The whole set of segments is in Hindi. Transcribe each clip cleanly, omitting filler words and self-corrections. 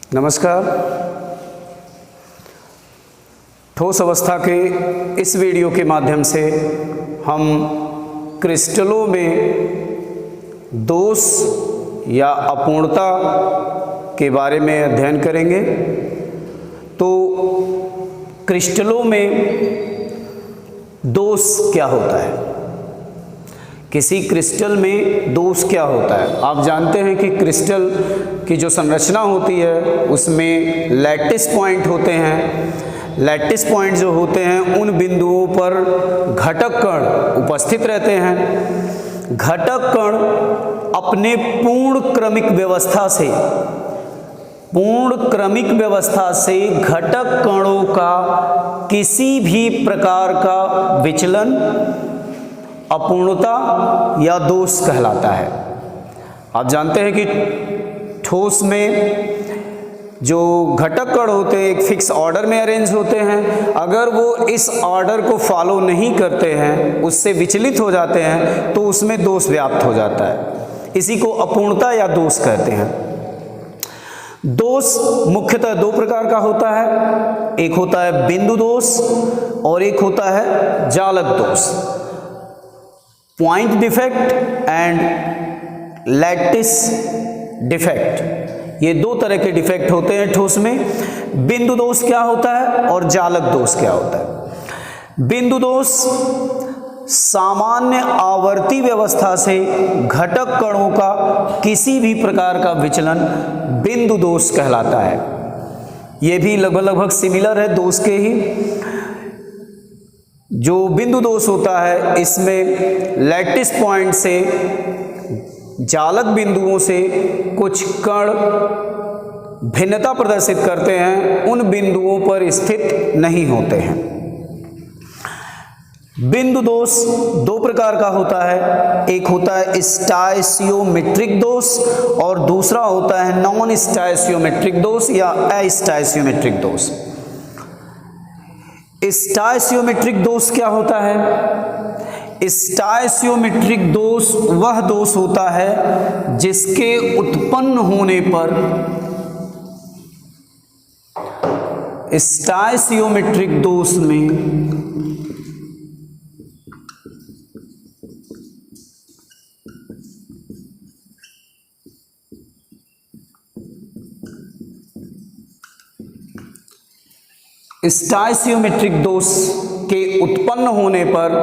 नमस्कार। ठोस अवस्था के इस वीडियो के माध्यम से हम क्रिस्टलों में दोष या अपूर्णता के बारे में अध्ययन करेंगे। तो क्रिस्टलों में दोष क्या होता है, किसी क्रिस्टल में दोष क्या होता है। आप जानते हैं कि क्रिस्टल की जो संरचना होती है उसमें लैटिस पॉइंट होते हैं। लैटिस पॉइंट जो होते हैं उन बिंदुओं पर घटक कण उपस्थित रहते हैं। घटक कण अपने पूर्ण क्रमिक व्यवस्था से घटक कणों का किसी भी प्रकार का विचलन अपूर्णता या दोष कहलाता है। आप जानते हैं कि ठोस में जो घटक कण होते हैं एक फिक्स ऑर्डर में अरेंज होते हैं। अगर वो इस ऑर्डर को फॉलो नहीं करते हैं, उससे विचलित हो जाते हैं, तो उसमें दोष व्याप्त हो जाता है। इसी को अपूर्णता या दोष कहते हैं। दोष मुख्यतः दो प्रकार का होता है, एक होता है बिंदु दोष और एक होता है जालक दोष। Point defect and lattice defect, ये दो तरह के डिफेक्ट होते हैं ठोस में। बिंदु दोष क्या होता है और जालक दोष क्या होता है। बिंदु दोष सामान्य आवर्ती व्यवस्था से घटक कणों का किसी भी प्रकार का विचलन बिंदु दोष कहलाता है। यह भी लगभग सिमिलर है दोष के ही। जो बिंदु दोष होता है इसमें लैटिस पॉइंट से जालक बिंदुओं से कुछ कण भिन्नता प्रदर्शित करते हैं, उन बिंदुओं पर स्थित नहीं होते हैं। बिंदु दोष दो प्रकार का होता है, एक होता है स्टाइसियोमेट्रिक दोष और दूसरा होता है नॉन स्टाइसियोमेट्रिक दोष या अस्टाइसियोमेट्रिक दोष। स्टाइसियोमेट्रिक दोष क्या होता है। स्टाइसियोमेट्रिक दोष वह दोष होता है जिसके उत्पन्न होने पर स्टाइसियोमेट्रिक दोष में स्टाइसियोमेट्रिक दोष के उत्पन्न होने पर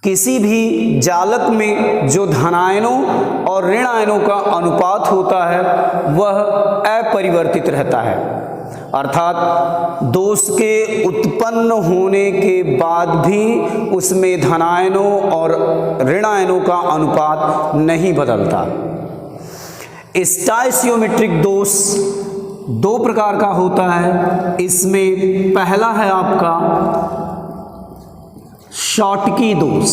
किसी भी जालक में जो धनायनों और ऋण आयनों का अनुपात होता है वह अपरिवर्तित रहता है। अर्थात दोष के उत्पन्न होने के बाद भी उसमें धनायनों और ऋण आयनों का अनुपात नहीं बदलता। स्टाइसियोमेट्रिक दोष दो प्रकार का होता है। इसमें पहला है आपका शॉटकी दोष।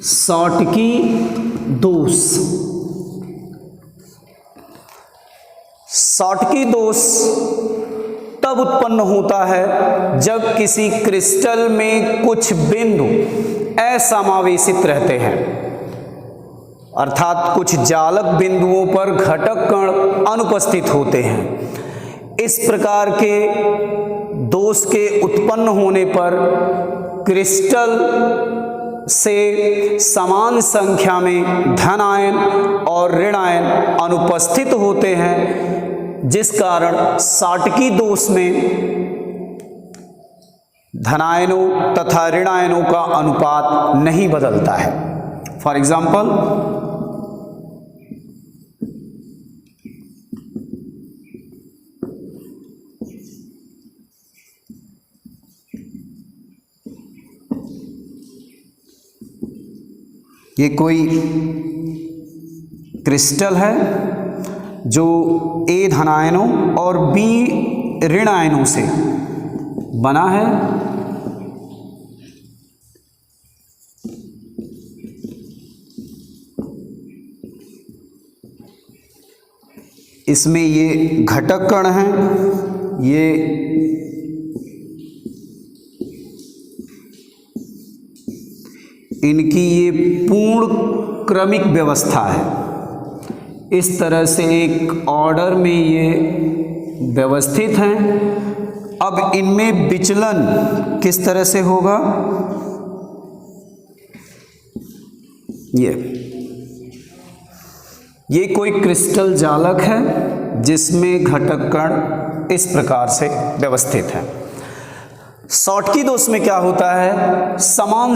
शॉटकी दोष, शॉटकी दोष तब उत्पन्न होता है जब किसी क्रिस्टल में कुछ बिंदु असमावेशित रहते हैं, अर्थात कुछ जालक बिंदुओं पर घटक कण अनुपस्थित होते हैं। इस प्रकार के दोष के उत्पन्न होने पर क्रिस्टल से समान संख्या में धन आयन और ऋण आयन अनुपस्थित होते हैं, जिस कारण शॉटकी दोष में धनायनों तथा ऋण आयनों का अनुपात नहीं बदलता है। फॉर एग्जाम्पल, ये कोई क्रिस्टल है जो ए धनायनों और बी ऋण आयनों से बना है। इसमें ये घटक कण हैं, ये इनकी ये पूर्ण क्रमिक व्यवस्था है। इस तरह से एक ऑर्डर में ये व्यवस्थित हैं। अब इनमें विचलन किस तरह से होगा, ये कोई क्रिस्टल जालक है जिसमें घटक कण इस प्रकार से व्यवस्थित है। शॉटकी दोष में क्या होता है, समान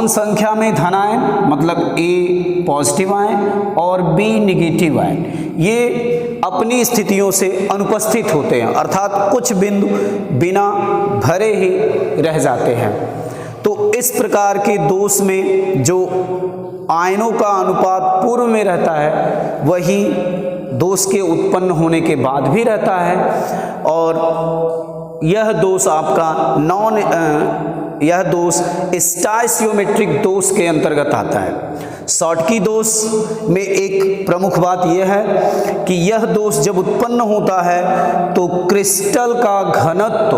संख्या में धनायन मतलब ए पॉजिटिव आयन और बी निगेटिव आयन ये अपनी स्थितियों से अनुपस्थित होते हैं, अर्थात कुछ बिंदु बिना भरे ही रह जाते हैं। तो इस प्रकार के दोष में जो आयनों का अनुपात पूर्व में रहता है वही दोष के उत्पन्न होने के बाद भी रहता है, और यह दोष आपका यह दोष स्टाइसियोमेट्रिक दोष के अंतर्गत आता है। शॉटकी दोष में एक प्रमुख बात यह है कि यह दोष जब उत्पन्न होता है तो क्रिस्टल का घनत्व,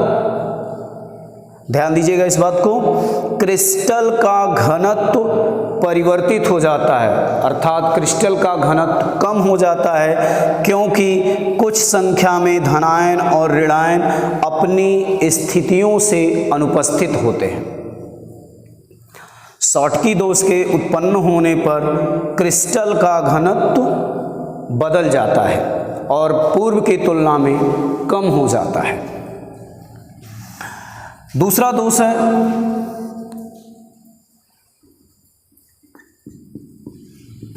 ध्यान दीजिएगा इस बात को, क्रिस्टल का घनत्व परिवर्तित हो जाता है, अर्थात क्रिस्टल का घनत्व कम हो जाता है, क्योंकि कुछ संख्या में धनायन और ऋणायन अपनी स्थितियों से अनुपस्थित होते हैं। शॉटकी दोष के उत्पन्न होने पर क्रिस्टल का घनत्व बदल जाता है और पूर्व की तुलना में कम हो जाता है। दूसरा दोष है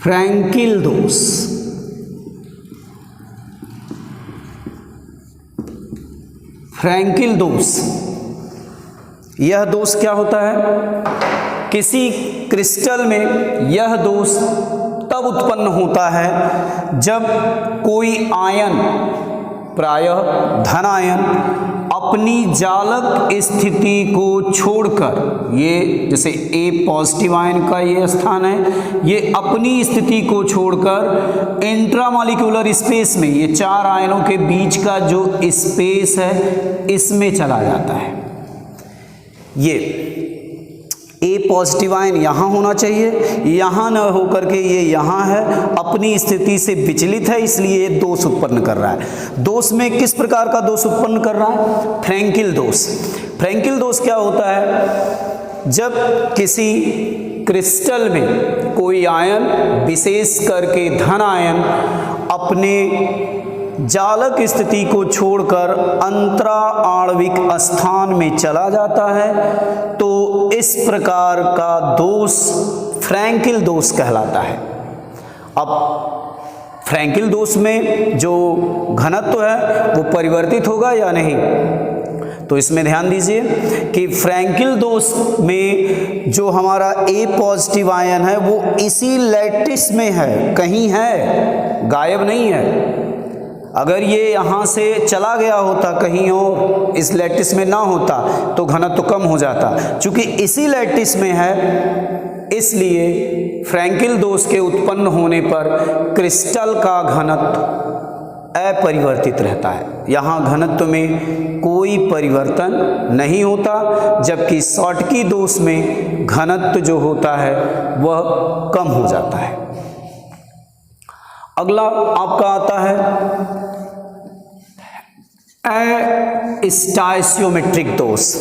फ्रैंकिल दोष। फ्रैंकिल दोष, यह दोष क्या होता है, किसी क्रिस्टल में यह दोष तब उत्पन्न होता है जब कोई आयन, प्रायः धनायन, अपनी जालक स्थिति को छोड़कर, ये जैसे ए पॉजिटिव आयन का ये स्थान है, ये अपनी स्थिति को छोड़कर इंट्रामॉलिक्यूलर स्पेस में, ये चार आयनों के बीच का जो स्पेस है इसमें चला जाता है। ये ए पॉजिटिव आयन यहाँ होना चाहिए, यहाँ न होकर के ये यहाँ है, अपनी स्थिति से विचलित है, इसलिए ये दोष उत्पन्न कर रहा है। दोष में किस प्रकार का दोष उत्पन्न कर रहा है, फ्रैंकिल दोष। फ्रैंकिल दोष क्या होता है, जब किसी क्रिस्टल में कोई आयन, विशेष करके धन आयन, अपने जालक स्थिति को छोड़कर अंतरा आणविक स्थान में चला जाता है, तो इस प्रकार का दोष फ्रैंकिल दोष कहलाता है। अब फ्रैंकिल दोष में जो घनत्व है वो परिवर्तित होगा या नहीं, तो इसमें ध्यान दीजिए कि फ्रैंकिल दोष में जो हमारा ए पॉजिटिव आयन है वो इसी लैटिस में है, कहीं है, गायब नहीं है। अगर ये यहाँ से चला गया होता कहीं और, इस लैटिस में ना होता, तो घनत्व कम हो जाता। चूंकि इसी लैटिस में है, इसलिए फ्रैंकिल दोष के उत्पन्न होने पर क्रिस्टल का घनत्व अपरिवर्तित रहता है, यहाँ घनत्व में कोई परिवर्तन नहीं होता, जबकि शॉटकी दोष में घनत्व जो होता है वह कम हो जाता है। अगला आपका आता है अस्टाइसियोमेट्रिक दोष।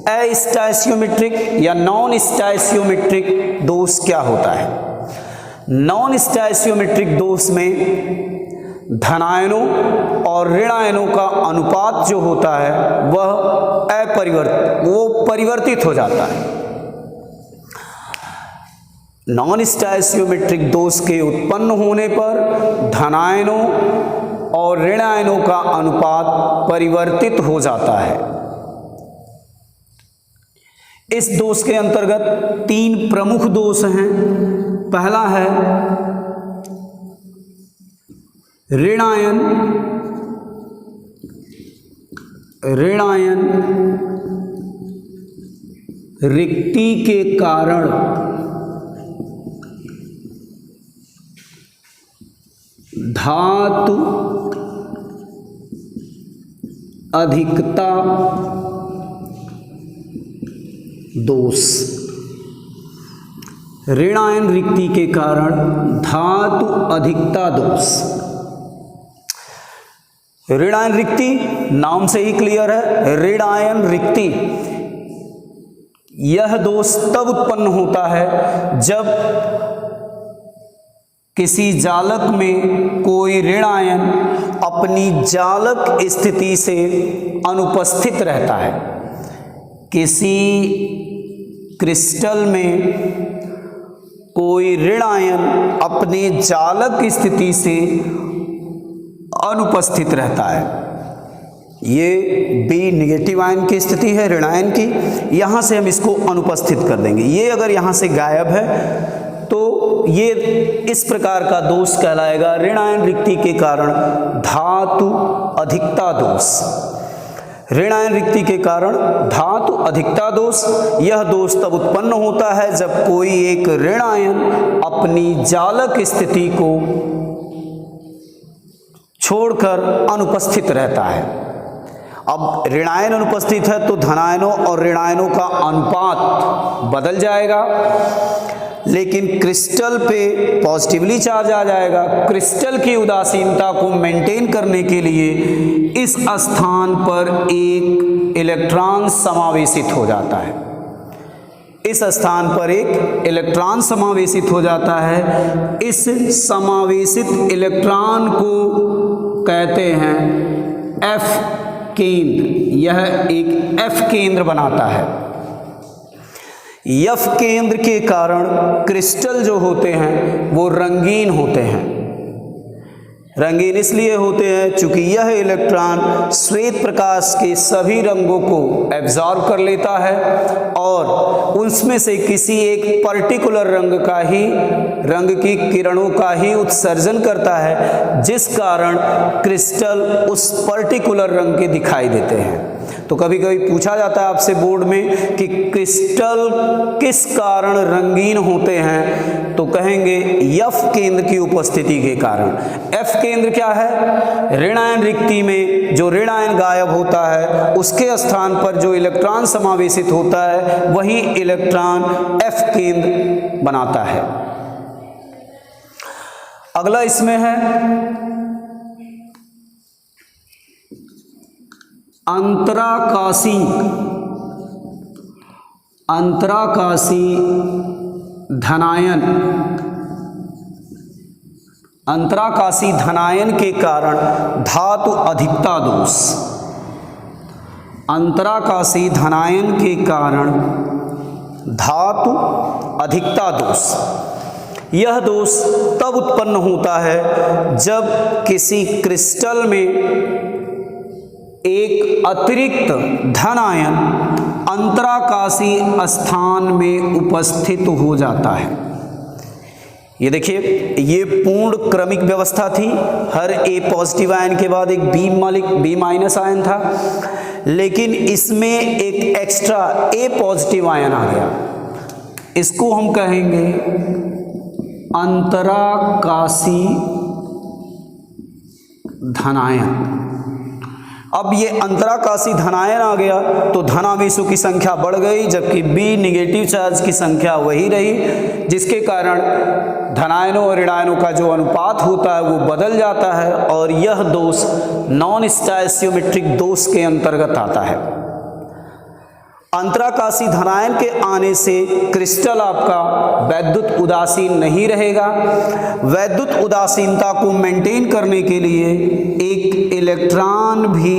अस्टाइसियोमेट्रिक या नॉन स्टाइसियोमेट्रिक दोष क्या होता है? नॉन स्टाइसियोमेट्रिक दोष में धनायनों और ऋणायनों का अनुपात जो होता है वह परिवर्तित हो जाता है। नॉन स्टाइसियोमेट्रिक दोष के उत्पन्न होने पर धनायनों और ऋणायनों का अनुपात परिवर्तित हो जाता है। इस दोष के अंतर्गत तीन प्रमुख दोष हैं। पहला है ऋणायन रिक्ति के कारण धातु अधिकता दोष। ऋणायन रिक्ति के कारण धातु अधिकता दोष। ऋणायन रिक्ति नाम से ही क्लियर है, ऋणायन रिक्ति। यह दोष तब उत्पन्न होता है जब किसी जालक में कोई ऋणायन अपनी जालक स्थिति से अनुपस्थित रहता है। किसी क्रिस्टल में कोई ऋणायन अपने जालक स्थिति से अनुपस्थित रहता है। ये बी नेगेटिव आयन की स्थिति है ऋणायन की, यहाँ से हम इसको अनुपस्थित कर देंगे। ये अगर यहाँ से गायब है तो ये इस प्रकार का दोष कहलाएगा ऋणायन रिक्ति के कारण धातु अधिकता दोष। ऋणायन रिक्ति के कारण धातु अधिकता दोष। यह दोष तब उत्पन्न होता है जब कोई एक ऋणायन अपनी जालक स्थिति को छोड़कर अनुपस्थित रहता है। अब ऋणायन अनुपस्थित है तो धनायनों और ऋणायनों का अनुपात बदल जाएगा, लेकिन क्रिस्टल पे पॉजिटिवली चार्ज आ जाएगा। क्रिस्टल की उदासीनता को मेंटेन करने के लिए इस स्थान पर एक इलेक्ट्रॉन समावेशित हो जाता है। इस स्थान पर एक इलेक्ट्रॉन समावेशित हो जाता है। इस समावेशित इलेक्ट्रॉन को कहते हैं एफ केंद्र। यह एक एफ केंद्र बनाता है। एफ केंद्र के कारण क्रिस्टल जो होते हैं वो रंगीन होते हैं। रंगीन इसलिए होते हैं चूंकि यह इलेक्ट्रॉन श्वेत प्रकाश के सभी रंगों को एब्जॉर्ब कर लेता है और उसमें से किसी एक पर्टिकुलर रंग की किरणों का ही उत्सर्जन करता है, जिस कारण क्रिस्टल उस पर्टिकुलर रंग के दिखाई देते हैं। तो कभी कभी पूछा जाता है आपसे बोर्ड में कि क्रिस्टल किस कारण रंगीन होते हैं, तो कहेंगे एफ केंद्र की उपस्थिति के कारण। एफ केंद्र क्या है? ऋणायन रिक्ति में जो ऋणायन गायब होता है उसके स्थान पर जो इलेक्ट्रॉन समावेशित होता है वही इलेक्ट्रॉन एफ केंद्र बनाता है। अगला इसमें है अंतराकाशी धनायन। अंतराकाशी धनायन के कारण धातु अधिकता दोष। अंतराकाशी धनायन के कारण धातु अधिकता दोष। यह दोष तब उत्पन्न होता है जब किसी क्रिस्टल में एक अतिरिक्त धनायन अंतराकाशी स्थान में उपस्थित हो जाता है। ये देखिए, ये पूर्ण क्रमिक व्यवस्था थी। हर ए पॉजिटिव आयन के बाद एक बी माइनस आयन था, लेकिन इसमें एक एक्स्ट्रा ए पॉजिटिव आयन आ गया। इसको हम कहेंगे अंतराकाशी धनायन। अब ये अंतराकाशी धनायन आ गया तो धनावेशों की संख्या बढ़ गई, जबकि बी नेगेटिव चार्ज की संख्या वही रही, जिसके कारण धनायनों और ऋणायनों का जो अनुपात होता है वो बदल जाता है और यह दोष नॉन स्टोइचियोमेट्रिक दोष के अंतर्गत आता है। अंतराकाशी धनायन के आने से क्रिस्टल आपका वैद्युत उदासीन नहीं रहेगा। वैद्युत उदासीनता को मेंटेन करने के लिए एक इलेक्ट्रॉन भी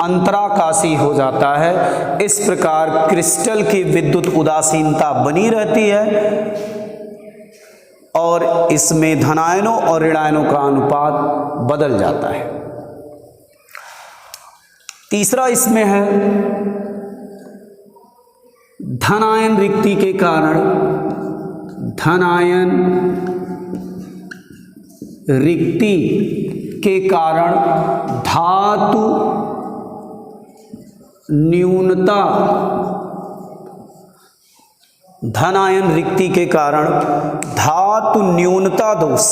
अंतराकाशी हो जाता है। इस प्रकार क्रिस्टल की विद्युत उदासीनता बनी रहती है और इसमें धनायनों और ऋणायनों का अनुपात बदल जाता है। तीसरा इसमें है धनायन रिक्ति के कारण धनायन रिक्ति के कारण धातु न्यूनता। धनायन रिक्ति के कारण धातु न्यूनता दोष।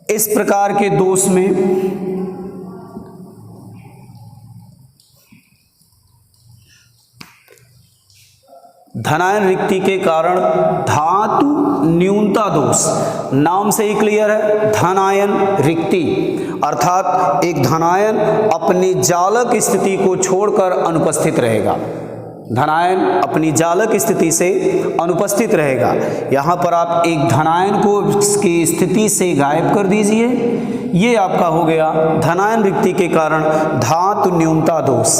इस प्रकार के दोष में धनायन रिक्ति के कारण धातु न्यूनता दोष, नाम से ही क्लियर है, धनायन रिक्ति अर्थात एक धनायन अपनी जालक स्थिति को छोड़कर अनुपस्थित रहेगा, धनायन अपनी जालक स्थिति से अनुपस्थित रहेगा। यहाँ पर आप एक धनायन को उसकी स्थिति से गायब कर दीजिए, ये आपका हो गया धनायन रिक्ति के कारण धातु न्यूनता दोष।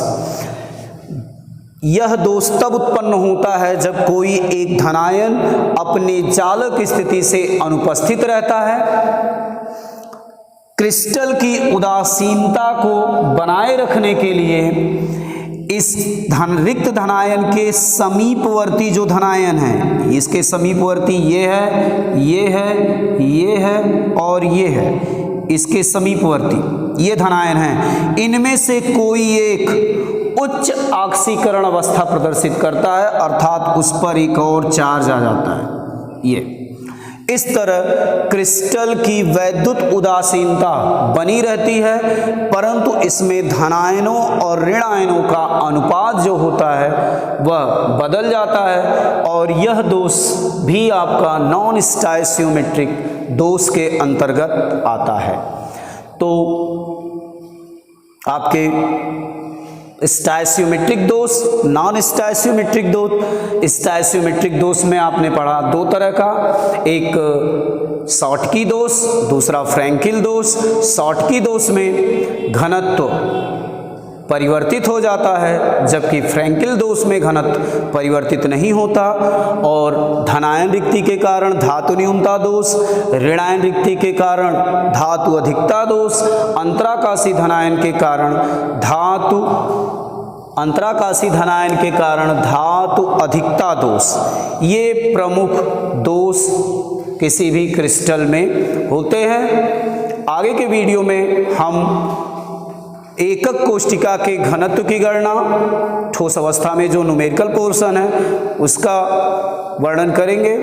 यह दोष तब उत्पन्न होता है जब कोई एक धनायन अपनी चालक स्थिति से अनुपस्थित रहता है। क्रिस्टल की उदासीनता को बनाए रखने के लिए इस रिक्त धनायन के समीपवर्ती जो धनायन है, इसके समीपवर्ती ये है, ये है, ये है और ये है, इसके समीपवर्ती ये धनायन हैं, इनमें से कोई एक उच्च ऑक्सीकरण अवस्था प्रदर्शित करता है, अर्थात उस पर एक और चार्ज आ जाता है। ये इस तरह क्रिस्टल की वैद्युत उदासीनता बनी रहती है, परंतु इसमें धनायनों और ऋणायनों का अनुपात जो होता है वह बदल जाता है, और यह दोष भी आपका नॉन स्टाइशियोमेट्रिक दोष के अंतर्गत आता है। तो आपके स्टाइशियोमेट्रिक दोष, नॉन स्टाइशियोमेट्रिक दोष। स्टाइशियोमेट्रिक दोष में आपने पढ़ा दो तरह का, एक शॉटकी दोष, दूसरा फ्रैंकिल दोष। शॉटकी दोष में घनत्व परिवर्तित हो जाता है, जबकि फ्रैंकिल दोष में घनत्व परिवर्तित नहीं होता, और धनायन रिक्ति के कारण धातु न्यूनता दोष, ऋणायन रिक्ति के कारण धातु अधिकता दोष, अंतराकाशी धनायन के कारण धातु अधिकता दोष। ये प्रमुख दोष किसी भी क्रिस्टल में होते हैं। आगे के वीडियो में हम एकक कोष्ठिका के घनत्व की गणना, ठोस अवस्था में जो न्यूमेरिकल पोर्शन है उसका वर्णन करेंगे।